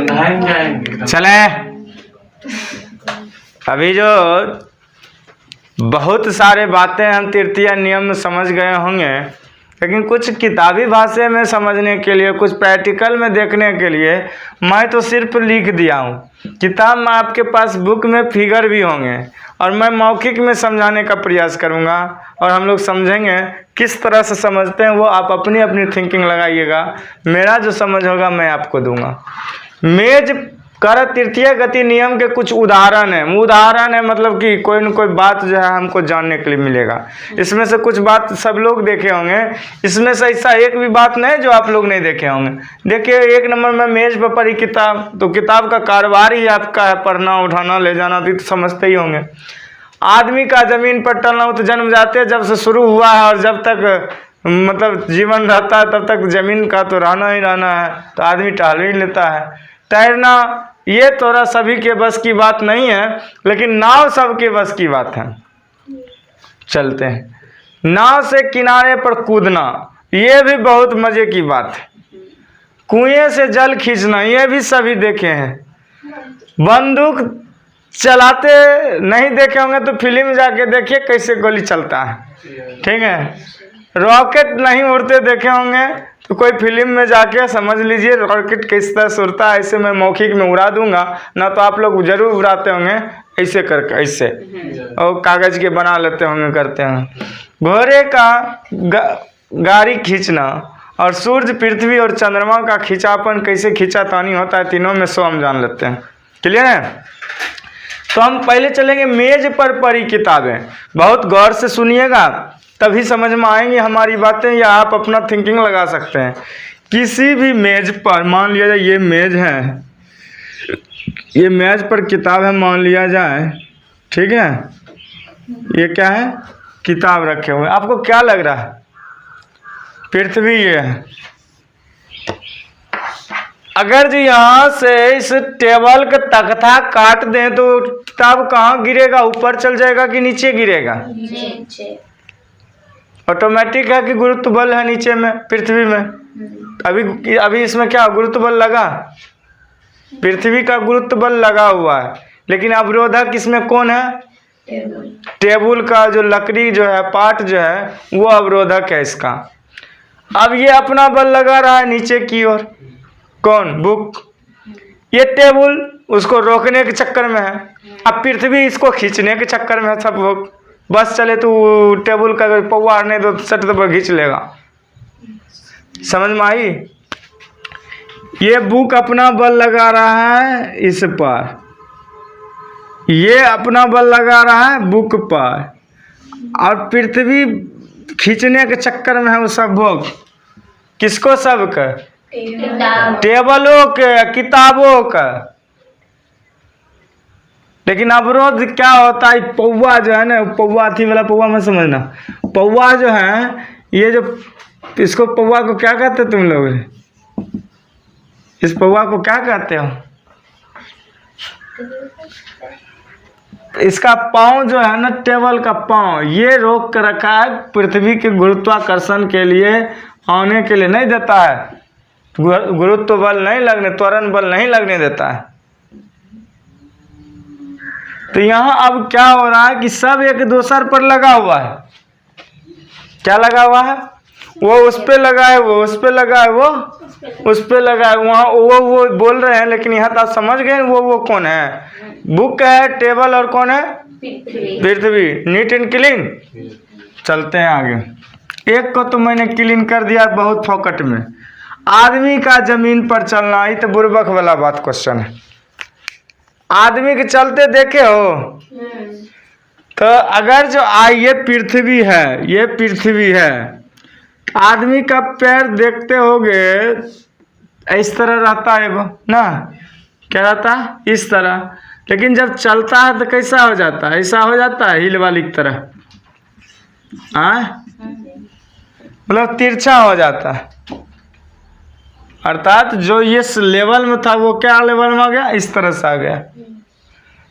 चले अभी जो बहुत सारे बातें हम तृतीय नियम में समझ गए होंगे, लेकिन कुछ किताबी भाषा में समझने के लिए, कुछ प्रैक्टिकल में देखने के लिए मैं तो सिर्फ लिख दिया हूँ। किताब में आपके पास बुक में फिगर भी होंगे और मैं मौखिक में समझाने का प्रयास करूँगा और हम लोग समझेंगे। किस तरह से समझते हैं वो आप अपनी अपनी थिंकिंग लगाइएगा। मेरा जो समझ होगा मैं आपको दूंगा। मेज कर तृतीय गति नियम के कुछ उदाहरण है मतलब कि कोई न कोई बात जो है हमको जानने के लिए मिलेगा। इसमें से कुछ बात सब लोग देखे होंगे, इसमें से ऐसा एक भी बात नहीं जो आप लोग नहीं देखे होंगे। देखिए, एक नंबर में मेज पर पढ़ी किताब, तो किताब का कारोबार ही आपका है पढ़ना, उठाना, ले जाना, तो समझते ही होंगे। आदमी का जमीन पर टलना, वो तो जन्म जाते जब से शुरू हुआ है और जब तक मतलब जीवन रहता है तब तक जमीन का तो रहना ही रहना है, तो आदमी टहल ही लेता है। तैरना ये थोड़ा सभी के बस की बात नहीं है, लेकिन नाव सबके बस की बात है। चलते हैं। नाव से किनारे पर कूदना, ये भी बहुत मजे की बात है। कुएं से जल खींचना, ये भी सभी देखे हैं। बंदूक चलाते नहीं देखे होंगे तो फिल्म जाके देखिए कैसे गोली चलता है, ठीक है। रॉकेट नहीं उड़ते देखे होंगे तो कोई फिल्म में जाके समझ लीजिए रॉकेट किस तरह से उड़ता है। ऐसे मैं मौखिक में उड़ा दूंगा ना, तो आप लोग जरूर उड़ाते होंगे ऐसे करके, ऐसे और कागज के बना लेते होंगे, करते हैं। घोड़े का गाड़ी खींचना और सूर्य, पृथ्वी और चंद्रमा का खींचापन कैसे खींचातानी होता है, तीनों में सो हम जान लेते हैं। क्लियर है? तो हम पहले चलेंगे मेज पर पढ़ी किताबें। बहुत गौर से सुनिएगा तभी समझ में आएंगी हमारी बातें, या आप अपना थिंकिंग लगा सकते हैं। किसी भी मेज पर, मान लिया जाए ये मेज है, ये मेज पर किताब है मान लिया जाए, ठीक है। ये क्या है? किताब रखे हुए। आपको क्या लग रहा है? पृथ्वी ये है। अगर जो यहाँ से इस टेबल का तख्ता काट दें तो किताब कहाँ गिरेगा? ऊपर चल जाएगा कि नीचे गिरेगा? नीचे। ऑटोमेटिक है कि गुरुत्व बल है नीचे में, पृथ्वी में। अभी इसमें क्या गुरुत्व बल लगा? पृथ्वी का गुरुत्व बल लगा हुआ है, लेकिन अवरोधक इसमें कौन है? टेबल का जो लकड़ी जो है, पार्ट जो है, वो अवरोधक है इसका। अब ये अपना बल लगा रहा है नीचे की ओर, कौन? बुक। ये टेबल उसको रोकने के चक्कर में है, अब पृथ्वी इसको खींचने के चक्कर में है। सब लोग बस चले तो टेबल का पौवा नहीं तो सट पर खींच लेगा। समझ में आई? ये बुक अपना बल लगा रहा है इस पर, ये अपना बल लगा रहा है बुक पर, और पृथ्वी खींचने के चक्कर में है वो सब भोग। किसको? सब का? टेबलों के, किताबों का। लेकिन अवरोध क्या होता है? पौवा जो है ना, पौवा थी वाला पौवा मत समझना। पौवा जो है, ये जो इसको पौवा को क्या कहते तुम लोग? इस पौवा को क्या कहते हो? इसका पाँव जो है ना, टेबल का पाँव, ये रोक कर रखा है पृथ्वी के गुरुत्वाकर्षण के लिए, आने के लिए नहीं देता है। गुरुत्व बल नहीं लगने, त्वरण बल नहीं लगने देता है। तो यहाँ अब क्या हो रहा है कि सब एक दूसरे पर लगा हुआ है। क्या लगा हुआ है? वो उस पे लगा है, वो उस पे लगा है, वो उस पे लगा है। वहाँ वो बोल रहे हैं, लेकिन यहाँ तो आप समझ गए वो कौन है? बुक है, टेबल, और कौन है? पृथ्वी। Neat and clean. चलते हैं आगे। एक को तो मैंने क्लीन कर दिया बहुत फोकट में। आदमी का जमीन पर चलना, ये तो बुर्बक वाला बात क्वेश्चन है। आदमी के चलते देखे हो? तो अगर जो ये पृथ्वी है, ये पृथ्वी है, आदमी का पैर देखते होगे इस तरह रहता है वो ना, क्या रहता है? इस तरह। लेकिन जब चलता है तो कैसा हो जाता है? ऐसा हो जाता है, हिल वाली की तरह, मतलब तिरछा हो जाता है। अर्थात जो इस लेवल में था वो क्या लेवल में आ गया? इस तरह से आ गया।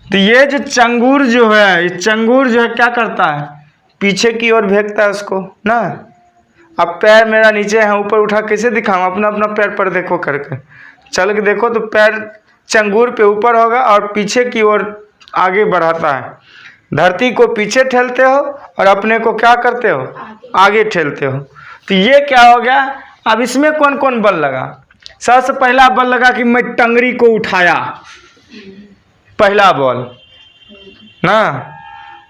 तो ये जो चंगूर जो है, ये चंगूर जो है क्या करता है? पीछे की ओर फेंकता है उसको ना। अब पैर मेरा नीचे है, ऊपर उठा कैसे दिखाऊं? अपना अपना पैर पर देखो करके। चल के देखो तो पैर चंगूर पे ऊपर होगा और पीछे की ओर आगे बढ़ाता है। धरती को पीछे ठेलते हो और अपने को क्या करते हो, आगे ठेलते हो। तो ये क्या हो गया। अब इसमें कौन कौन बल लगा। सबसे पहला बल लगा कि मैं टंगरी को उठाया, पहला बल ना।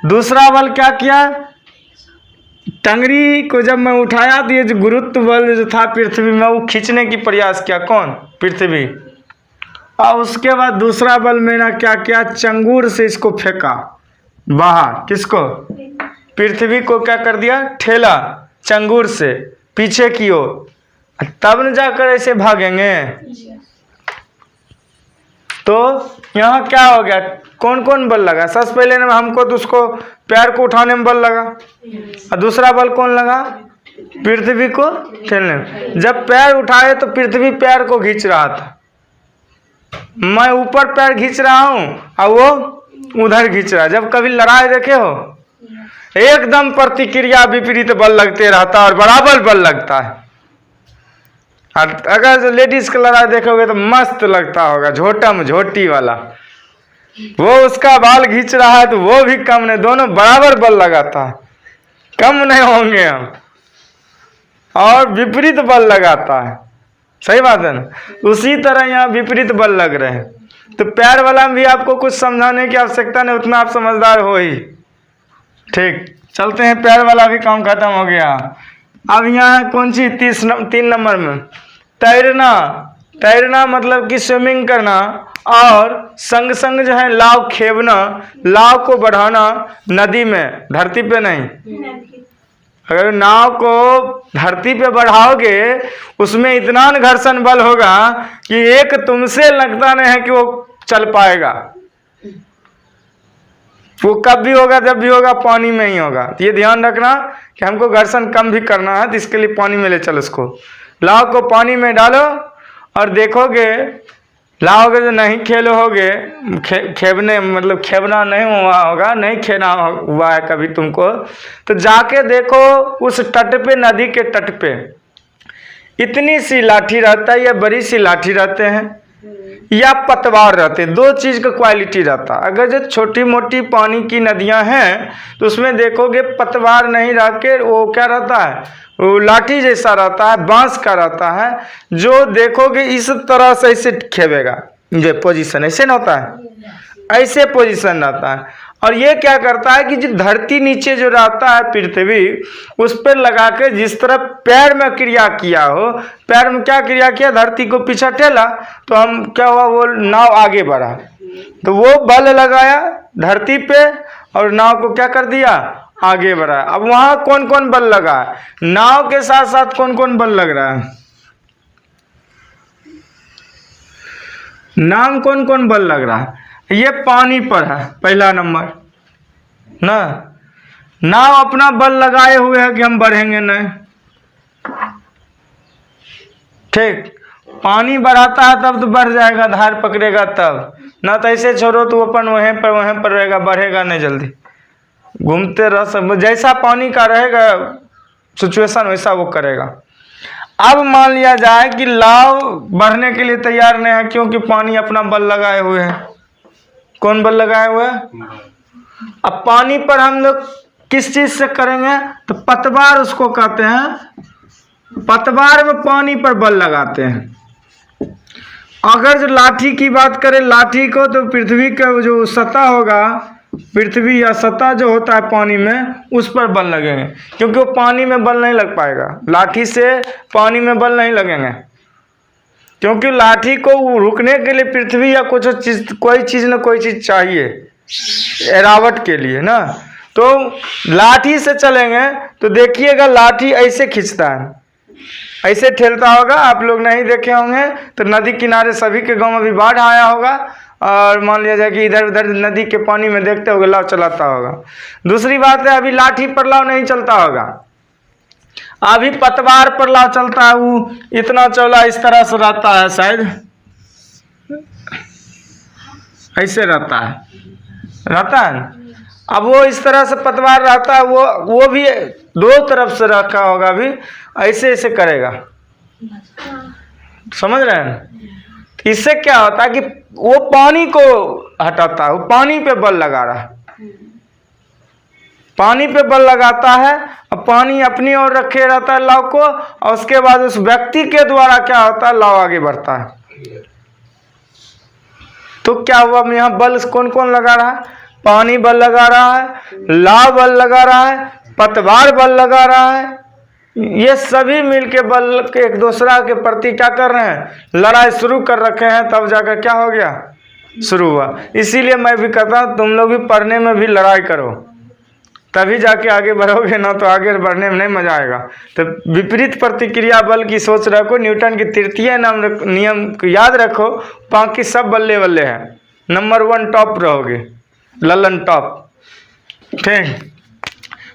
दूसरा बल क्या किया, टंगरी को जब मैं उठाया तो ये जो गुरुत्व बल जो था पृथ्वी में वो खींचने की प्रयास किया, कौन, पृथ्वी। और उसके बाद दूसरा बल मैंने क्या किया, चंगूर से इसको फेंका बाहर, किसको, पृथ्वी को क्या कर दिया, ठेला चंगूर से पीछे की ओर, तब न जाकर ऐसे भागेंगे। तो यहाँ क्या हो गया, कौन कौन बल लगा। सबसे पहले ना हमको तो उसको पैर को उठाने में बल लगा, और दूसरा बल कौन लगा, पृथ्वी को ठेलने में। जब पैर उठाए तो पृथ्वी पैर को खींच रहा था, मैं ऊपर पैर खींच रहा हूँ और वो उधर खींच रहा है। जब कभी लड़ाई देखे हो, एकदम प्रतिक्रिया विपरीत बल लगते रहता है और बराबर बल लगता है। और अगर जो लेडीज का लड़ाई देखोगे तो मस्त लगता होगा, झोटम झोटी वाला। वो उसका बाल खींच रहा है तो वो भी कम नहीं, दोनों बराबर बल लगाता है, कम नहीं होंगे हम, और विपरीत बल लगाता है। सही बात है ना। उसी तरह यहाँ विपरीत बल लग रहे हैं। तो पैर वाला में भी आपको कुछ समझाने की आवश्यकता नहीं, उतना आप समझदार हो ही। ठीक, चलते हैं, पैर वाला भी काम खत्म हो गया। अब यहाँ कौन सी 3 नंबर में तैरना। तैरना मतलब कि स्विमिंग करना, और संग संग जो है नाव खेवना, नाव को बढ़ाना नदी में, धरती पे नहीं। अगर नाव को धरती पे बढ़ाओगे उसमें इतना घर्षण बल होगा कि एक तुमसे लगता नहीं है कि वो चल पाएगा। वो कब भी होगा, जब भी होगा पानी में ही होगा। तो ये ध्यान रखना कि हमको घर्षण कम भी करना है, तो इसके लिए पानी में ले चलो उसको। नाव को पानी में डालो और देखोगे, नाव के जो नहीं खेलो होगे, खेवने मतलब खेवना नहीं हुआ होगा, नहीं खेना हुआ है कभी तुमको, तो जाके देखो उस तट पे, नदी के तट पे इतनी सी लाठी रहता है या बड़ी सी लाठी रहते हैं या पतवार रहते हैं, 2 चीज़ का क्वालिटी रहता है। अगर जो छोटी मोटी पानी की नदियां हैं तो उसमें देखोगे पतवार नहीं रह के वो क्या रहता है, वो लाठी जैसा रहता है, बांस का रहता है, जो देखोगे इस तरह से ऐसे खेवेगा। जो पोजीशन ऐसे ना होता है, ऐसे पोजीशन रहता है। और ये क्या करता है कि जो धरती नीचे जो रहता है पृथ्वी, उस पर लगा के जिस तरह पैर में क्रिया किया हो, पैर में क्या क्रिया किया, धरती को पीछे ठेला तो हम क्या हुआ, वो नाव आगे बढ़ा। तो वो बल लगाया धरती पे और नाव को क्या कर दिया, आगे बढ़ा। अब वहां कौन कौन बल लगा, नाव के साथ साथ कौन कौन बल लग रहा है, नाम कौन कौन बल लग रहा है। ये पानी पर है पहला नंबर ना। नाव अपना बल लगाए हुए है कि हम बढ़ेंगे नहीं। ठीक, पानी बढ़ाता है तब तो बढ़ जाएगा, धार पकड़ेगा तब ना, तो ऐसे छोड़ो तो अपन वहीं पर रहेगा, बढ़ेगा नहीं जल्दी, घूमते रह सब। जैसा पानी का रहेगा सिचुएशन वैसा वो करेगा। अब मान लिया जाए कि नाव बढ़ने के लिए तैयार नहीं है, क्योंकि पानी अपना बल लगाए हुए है। कौन बल लगाए हुए है, अब पानी पर हम लोग किस चीज से करेंगे, तो पतवार उसको कहते हैं, पतवार में पानी पर बल लगाते हैं। अगर जो लाठी की बात करें, लाठी को तो पृथ्वी का जो सतह होगा, पृथ्वी या सतह जो होता है पानी में, उस पर बल लगेंगे, क्योंकि वो पानी में बल नहीं लग पाएगा, लाठी से पानी में बल नहीं लगेंगे। क्योंकि लाठी को रुकने के लिए पृथ्वी या कुछ चीज, कोई चीज़ न कोई चीज़ चाहिए एरावट के लिए ना। तो लाठी से चलेंगे तो देखिएगा लाठी ऐसे खींचता है, ऐसे ठेलता होगा। आप लोग नहीं देखे होंगे तो नदी किनारे सभी के गांव में भी बाढ़ आया होगा, और मान लिया जाए कि इधर उधर नदी के पानी में देखते होगे नाव चलाता होगा। दूसरी बात है, अभी लाठी पर नाव नहीं चलता होगा, अभी पतवार पर नाव चलता है। वो इतना चौड़ा इस तरह से रहता है, शायद ऐसे रहता है। अब वो इस तरह से पतवार रहता है, वो भी 2 तरफ से रखा होगा, अभी ऐसे ऐसे करेगा, समझ रहे हैं। इससे क्या होता है कि वो पानी को हटाता है, वो पानी पे बल लगा रहा है, पानी पे बल लगाता है और पानी अपनी ओर रखे रहता है नाव को, और उसके बाद उस व्यक्ति के द्वारा क्या होता है, नाव आगे बढ़ता है। तो क्या हुआ, यहाँ बल कौन कौन लगा रहा है? पानी बल लगा रहा है, नाव बल लगा रहा है, पतवार बल लगा रहा है। ये सभी मिलके बल के एक दूसरा के प्रति क्या कर रहे हैं, लड़ाई शुरू कर रखे हैं। तब जाकर क्या हो गया, शुरू हुआ। इसीलिए मैं भी कहता हूँ तुम लोग भी पढ़ने में भी लड़ाई करो, तभी जाके आगे बढ़ोगे, ना तो आगे बढ़ने में नहीं मजा आएगा। तो विपरीत प्रतिक्रिया बल की सोच रखो, न्यूटन की तृतीय नियम को याद रखो, बाकी सब बल्ले बल्ले हैं। नंबर 1 टॉप रहोगे, ललन टॉप। ठीक,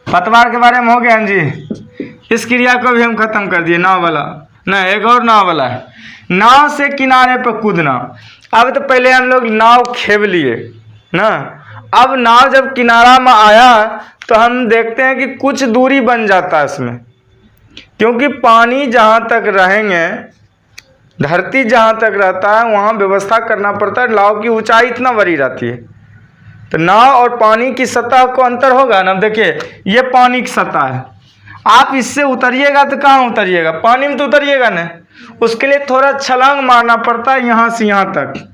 पतवार के बारे में हो गया जी। इस क्रिया को भी हम खत्म कर दिए। नाव वाला नहीं, एक और नाव वाला है, नाव से किनारे पर कूदना। अब तो पहले हम लोग नाव खेव लिए ना, अब नाव जब किनारा में आया तो हम देखते हैं कि कुछ दूरी बन जाता है इसमें, क्योंकि पानी जहाँ तक रहेंगे, धरती जहाँ तक रहता है वहाँ व्यवस्था करना पड़ता है। नाव की ऊंचाई इतना बड़ी रहती है, तो नाव और पानी की सतह को अंतर होगा ना। देखिए ये पानी की सतह है, आप इससे उतरिएगा तो कहाँ उतरिएगा, पानी में तो उतरिएगा ना। उसके लिए थोड़ा छलांग मारना पड़ता है यहाँ से यहाँ तक।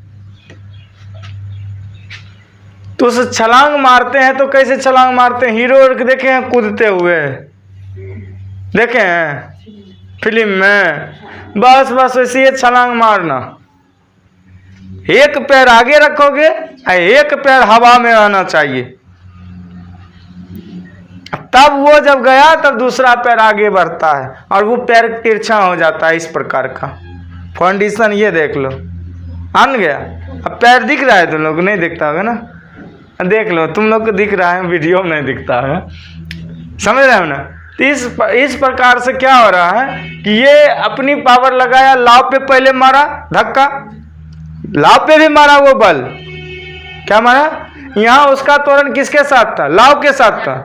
तो उस छलांग मारते हैं तो कैसे छलांग मारते हैं, हीरो देखे हैं कूदते हुए, देखे हैं फिल्म में, बस बस वैसे ही छलांग मारना। एक पैर आगे रखोगे, एक पैर हवा में रहना चाहिए, तब वो जब गया तब दूसरा पैर आगे बढ़ता है और वो पैर तिरछा हो जाता है। इस प्रकार का कंडीशन ये देख लो, आन गया। अब पैर दिख रहा है, तुम लोग को नहीं दिखता होगा ना, देख लो, तुम लोग को दिख रहा है, वीडियो में नहीं दिखता है, समझ रहे हो ना। तो इस प्रकार से क्या हो रहा है कि ये अपनी पावर लगाया, नाव पे पहले मारा धक्का, नाव पे भी मारा वो बल, क्या मारा, यहाँ उसका त्वरण किसके साथ था, नाव के साथ था।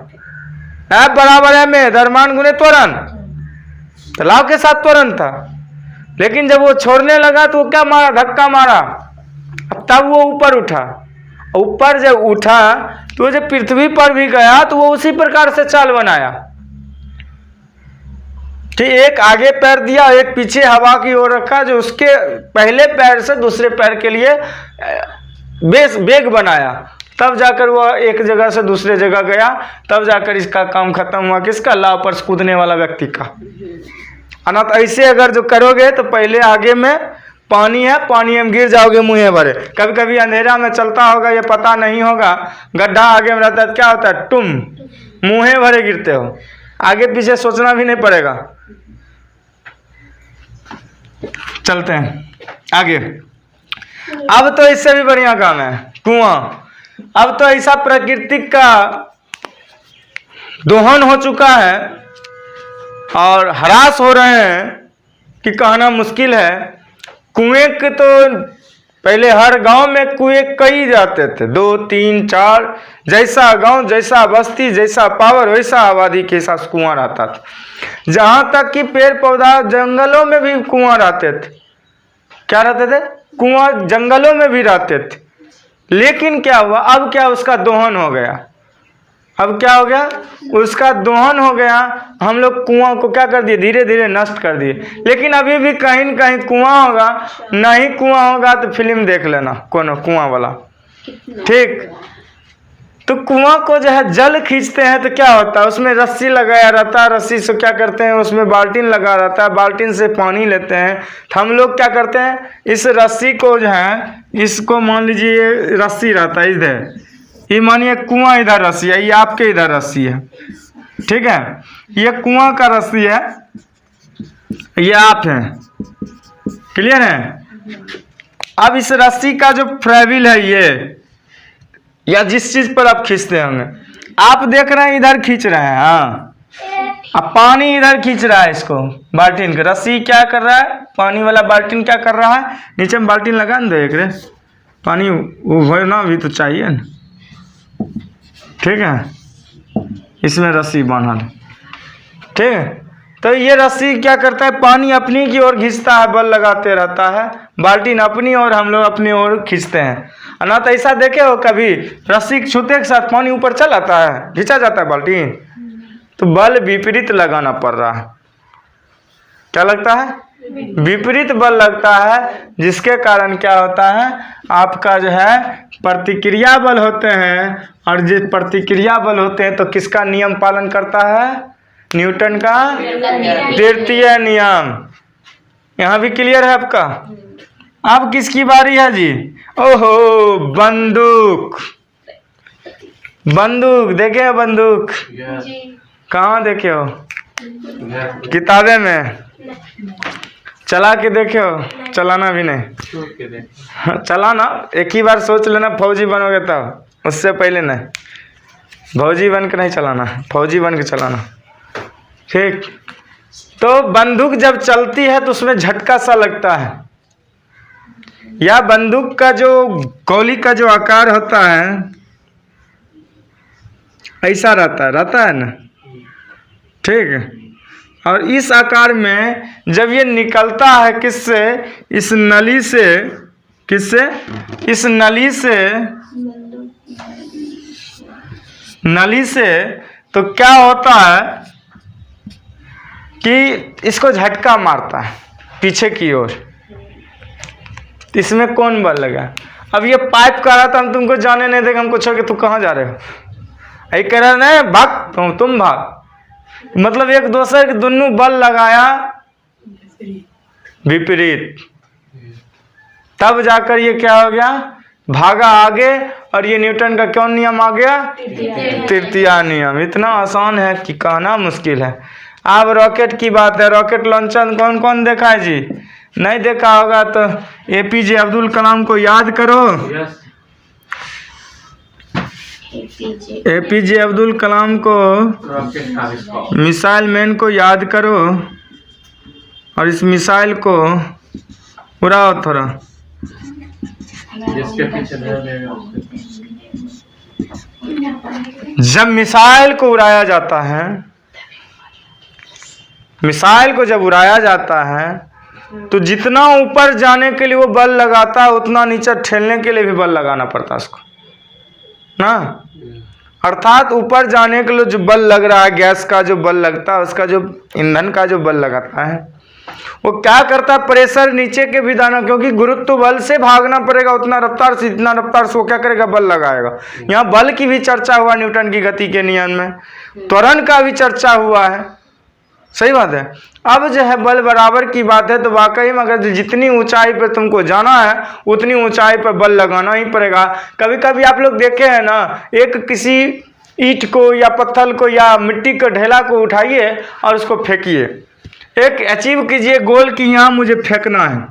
F बराबर है में द्रव्यमान गुणे त्वरण, तो नाव के साथ त्वरण था। लेकिन जब वो छोड़ने लगा तो वो क्या मारा, धक्का मारा, तब वो ऊपर उठा। ऊपर जब उठा तो जब पृथ्वी पर भी गया तो वो उसी प्रकार से चाल बनाया कि एक आगे पैर दिया, एक पीछे हवा की ओर रखा, जो उसके पहले पैर से दूसरे पैर के लिए वेग बनाया। तब जाकर वह एक जगह से दूसरे जगह गया, तब जाकर इसका काम खत्म हुआ, किसका, नाव पर कूदने वाला व्यक्ति का। अनाथ ऐसे अगर जो करोगे तो पहले आगे में पानी है, पानी में गिर जाओगे मुँहे भरे। कभी कभी अंधेरा में चलता होगा, ये पता नहीं होगा, गड्ढा आगे में रहता है, क्या होता है, तुम मुँहे भरे गिरते हो, आगे पीछे सोचना भी नहीं पड़ेगा। चलते हैं आगे। अब तो इससे भी बढ़िया काम है, कुआं। अब तो ऐसा प्राकृतिक का दोहन हो चुका है और ह्रास हो रहे हैं कि कहना मुश्किल है। कुएं के तो पहले हर गांव में कुएं कई जाते थे, 2, 3, 4, जैसा गांव, जैसा बस्ती, जैसा पावर, वैसा आबादी के हिसाब कुआं रहता था। जहां तक कि पेड़ पौधा जंगलों में भी कुआं रहते थे। क्या रहते थे, कुआं जंगलों में भी रहते थे। लेकिन क्या हुआ, अब क्या, उसका दोहन हो गया। अब क्या हो गया, उसका दोहन हो गया। हम लोग कुआं को क्या कर दिए, धीरे धीरे नष्ट कर दिए। लेकिन अभी भी कहीं न कहीं कुआं होगा, नहीं कुआं होगा तो फिल्म देख लेना, कौन कुआं वाला, ठीक। तो कुआं को जो है जल खींचते हैं तो क्या होता है, उसमें रस्सी लगाया रहता है, रस्सी से क्या करते हैं, उसमें बाल्टीन लगा रहता है, बाल्टीन से पानी लेते हैं। तो हम लोग क्या करते हैं, इस रस्सी को जो है, इसको मान लीजिए रस्सी रहता है इधर, ये मानिए कुआं इधर रस्सी है, ये आपके इधर रस्सी है, ठीक है, ये कुआं का रस्सी है, ये आप हैं, क्लियर है। अब इस रस्सी का जो फ्रेविल है ये, या जिस चीज पर आप खींचते होंगे, आप देख रहे हैं इधर खींच रहे हैं, हाँ, अब पानी इधर खींच रहा है इसको, बाल्टीन का रस्सी क्या कर रहा है, पानी वाला बाल्टीन क्या कर रहा है, नीचे में बाल्टीन लगा ना, देख रहे पानी उभरना भी तो चाहिए ना, ठीक है, इसमें रस्सी बांधा, ठीक है। तो ये रस्सी क्या करता है, पानी अपनी की ओर खींचता है, बल लगाते रहता है, बाल्टी अपनी और हम लोग अपनी ओर खींचते हैं ना। तो ऐसा देखे हो कभी रस्सी छूते के साथ पानी ऊपर चल आता है, खींचा जाता है बाल्टी, तो बल विपरीत लगाना पड़ रहा है। क्या लगता है, विपरीत बल लगता है, जिसके कारण क्या होता है, आपका जो है प्रतिक्रिया बल होते हैं, और जिस प्रतिक्रिया बल होते हैं तो किसका नियम पालन करता है, न्यूटन का तृतीय नियम। यहाँ भी क्लियर है आपका। अब किसकी बारी है जी, ओहो बंदूक, बंदूक देखे हो, बंदूक कहाँ देखे हो, किताबें में, चला के देखे हो, चलाना भी नहीं, चलाना एक ही बार सोच लेना फौजी बनोगे तब, उससे पहले नहीं, फौजी बन के नहीं चलाना, फौजी बन के चलाना, ठीक। तो बंदूक जब चलती है तो उसमें झटका सा लगता है, या बंदूक का जो गोली का जो आकार होता है ऐसा रहता है ना, ठीक। और इस आकार में जब ये निकलता है किससे, इस नली से, किससे, इस नली से, तो क्या होता है कि इसको झटका मारता है पीछे की ओर, इसमें कौन बल लगा। अब ये पाइप कह रहा था हम तुमको जाने नहीं देगा, हमको छोड़ के तू कहाँ जा रहे हो, ऐ कह रहा नहीं भाग, तुम भाग, मतलब एक दूसरे के दोनों बल लगाया विपरीत, तब जाकर ये क्या हो गया, भागा आगे, और ये न्यूटन का कौन नियम आ गया, तृतीय नियम। इतना आसान है कि कहना मुश्किल है। अब रॉकेट की बात है, रॉकेट लॉन्चर कौन कौन देखा है जी, नहीं देखा होगा तो एपीजे अब्दुल कलाम को याद करो, एपीजे अब्दुल कलाम को, मिसाइल मैन को याद करो, और इस मिसाइल को उड़ाओ थोड़ा। जब मिसाइल को उड़ाया जाता है, मिसाइल को जब उड़ाया जाता है तो जितना ऊपर जाने के लिए वो बल लगाता है, उतना नीचे ठेलने के लिए भी बल लगाना पड़ता है उसको ना। अर्थात ऊपर जाने के लिए जो बल लग रहा है, गैस का जो बल लगता है, उसका जो ईंधन का जो बल लगाता है, वो क्या करता है, प्रेशर नीचे के भी दाना, क्योंकि गुरुत्व बल से भागना पड़ेगा उतना रफ्तार से, इतना रफ्तार से वो क्या करेगा, बल लगाएगा। यहाँ बल की भी चर्चा हुआ न्यूटन की गति के नियम में, त्वरण का भी चर्चा हुआ है, सही बात है। अब जो है बल बराबर की बात है, तो वाकई में अगर जितनी ऊंचाई पर तुमको जाना है उतनी ऊंचाई पर बल लगाना ही पड़ेगा। कभी कभी आप लोग देखे हैं ना, एक किसी ईंट को या पत्थर को या मिट्टी के ढेला को उठाइए और उसको फेंकिए, एक अचीव कीजिए गोल कि यहाँ मुझे फेंकना है,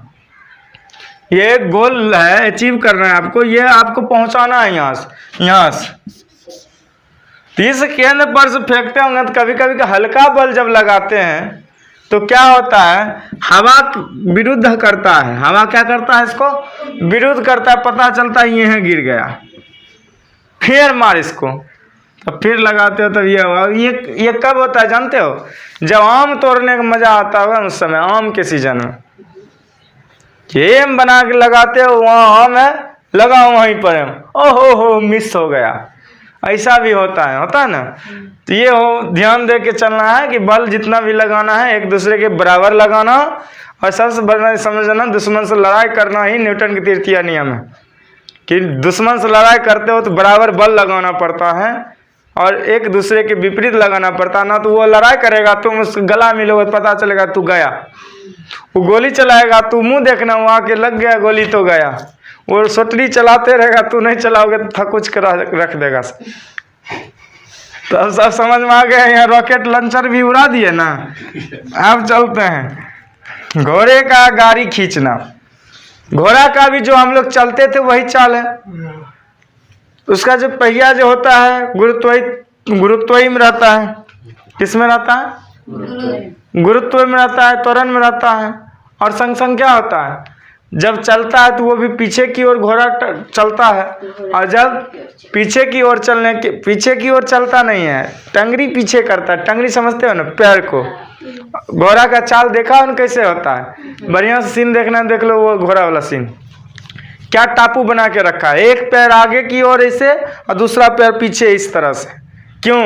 ये एक गोल है, अचीव करना है आपको, ये आपको पहुंचाना है यहाँ से 30 केंद्र पर से फेंकते होंगे। तो कभी कभी हल्का बल जब लगाते हैं तो क्या होता है, हवा विरुद्ध करता है, हवा क्या करता है, इसको विरुद्ध करता है, पता चलता है ये गिर गया, फिर मार इसको, तो फिर लगाते हो तब ये हुआ। ये कब होता है जानते हो, जब आम तोड़ने का मजा आता होगा उस समय, आम के सीजन में एम बना के लगाते हो, वहाँ आम है लगा वहीं पर है, ओहो हो मिस हो गया, ऐसा भी होता है ना। तो ये हो ध्यान दे के चलना है कि बल जितना भी लगाना है एक दूसरे के बराबर लगाना, और सबसे बड़ा समझना दुश्मन से लड़ाई करना ही न्यूटन की तृतीय नियम है, कि दुश्मन से लड़ाई करते हो तो बराबर बल लगाना पड़ता है और एक दूसरे के विपरीत लगाना पड़ता है। ना तो वो लड़ाई करेगा, तुम उसको गला मिलोगे, पता चलेगा तू गया, वो गोली चलाएगा, तू मुंह देखना वो आके लग गया गोली तो गया, वो सोटरी चलाते रहेगा, तू नहीं चलाओगे तो थकुच कर रख देगा। तो अब सब समझ में आ गया, यहाँ रॉकेट लॉन्चर भी उड़ा दिए ना। अब चलते हैं घोड़े का गाड़ी खींचना, घोड़ा का भी जो हम लोग चलते थे वही चाल है, उसका जो पहिया जो होता है गुरुत्वही में रहता है, किस में रहता है, गुरुत्व में रहता है, त्वरण में रहता है। और संग संग क्या होता है, जब चलता है तो वो भी पीछे की ओर घोड़ा चलता है, और जब पीछे की ओर चलता नहीं है, टंगरी पीछे करता है, टंगरी समझते हो ना, पैर को घोड़ा का चाल देखा उन कैसे होता है? बढ़िया से सीन देखना है, देख लो वो घोड़ा वाला सीन। क्या टापू बना के रखा है, एक पैर आगे की ओर ऐसे और दूसरा पैर पीछे इस तरह से। क्यों?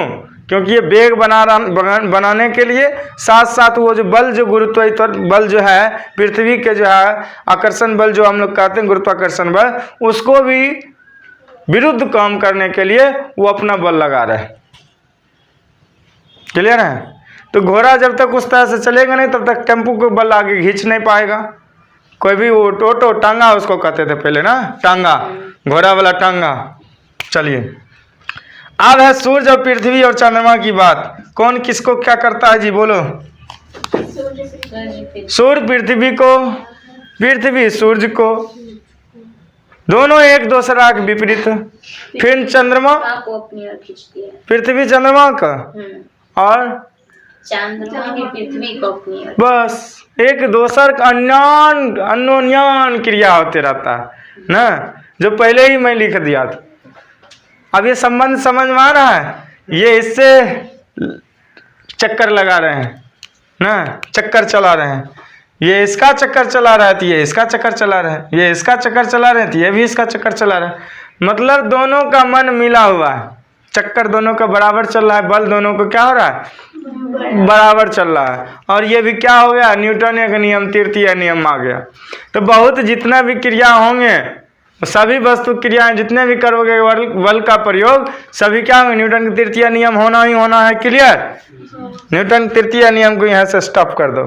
क्योंकि ये बेग बनाने के लिए साथ साथ वो जो बल, जो गुरुत्वाकर्षण बल जो है, पृथ्वी के जो है आकर्षण बल जो हम लोग कहते हैं गुरुत्वाकर्षण बल, उसको भी विरुद्ध काम करने के लिए वो अपना बल लगा रहे हैं। क्लियर है? तो घोड़ा जब तक उस तरह से चलेगा नहीं तब तक टेम्पू को बल आगे खींच नहीं पाएगा। कोई भी वो टोटो टांगा उसको कहते थे पहले ना, टांगा, घोड़ा वाला टांगा। चलिए अब है सूर्य और पृथ्वी और चंद्रमा की बात। कौन किसको क्या करता है जी, बोलो। सूर्य पृथ्वी को, पृथ्वी सूर्य को, दोनों एक दूसरा के विपरीत। फिर चंद्रमा को अपनी ओर खींचती है, पृथ्वी चंद्रमा का, और चंद्रमा भी पृथ्वी को अपनी ओर। बस एक दूसर का अन्योन्यान क्रिया होते रहता है ना, जो पहले ही मैं लिख दिया था। अब ये संबंध समझ में आ रहा है? ये इससे चक्कर लगा रहे हैं ना, चक्कर चला रहे हैं। ये इसका चक्कर चला रहा है तो ये इसका चक्कर चला रहा है, ये इसका चक्कर चला रहे हैं तो ये भी इसका चक्कर चला रहा है। मतलब दोनों का मन मिला हुआ है, चक्कर दोनों का बराबर चल रहा है, बल दोनों को क्या हो रहा है, बराबर चल रहा है। और ये भी क्या हो गया, न्यूटन का नियम, तृतीय नियम आ गया। तो बहुत जितना भी क्रिया होंगे, सभी वस्तु क्रियाएं जितने भी करोगे बल का प्रयोग, सभी क्या होंगे, न्यूटन का तृतीय नियम होना ही होना है। क्लियर? न्यूटन तृतीय नियम को यहाँ से स्टॉप कर दो।